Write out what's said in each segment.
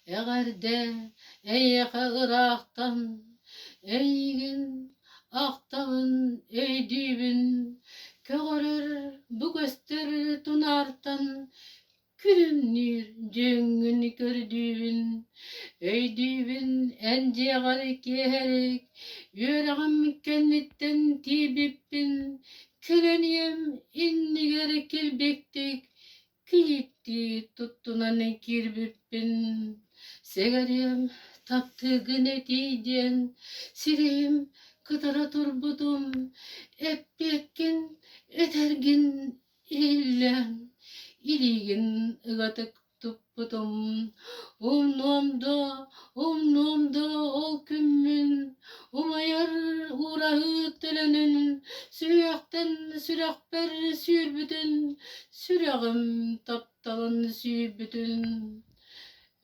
Eğerde eyyaka Irak'tan eygin aktağın eydübün köğürür bu göster tunartan külünür jöngün gördübün öydübün enjeğer keherek yüreğim kennitten tibipbin kileniyem inniger kelbektik kiyitti tuttunan kirbippin segeriyem taptığın etiyden sireyim kıtara turbudum eppekin etergin illen iligin ıgatık tuppudum umnomda ol kümmün umayar uğrahı telenin sürekten sürekber sürbüdün süreğim taptalın süybüdün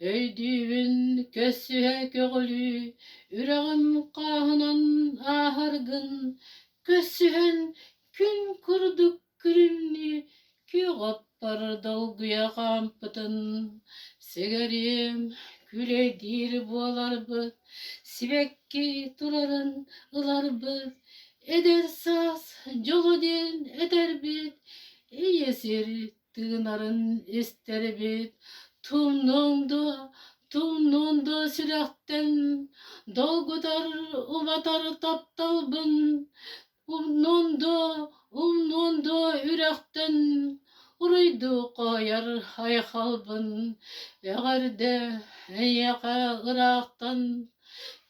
öydübün kössühe kögülü üreğim kahınan ahırgın kössühen gün kurduk kürünni kü gappar dalgıya kampıtın segeriyem güledir bualarbıt sibekki turarın ılarbıt eder saz jolu den eder bit eyesir tığınarın ister bit tumnunda sürekten dolgutar umatar taptalbın umnunda ürekten uruydu koyar hayhalbın eğerde eyyaka Irak'tan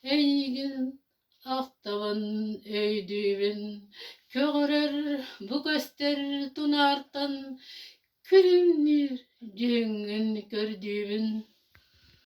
eygin aktağın öydübün köğürür bu göster tunartan külünür jöngün gördübün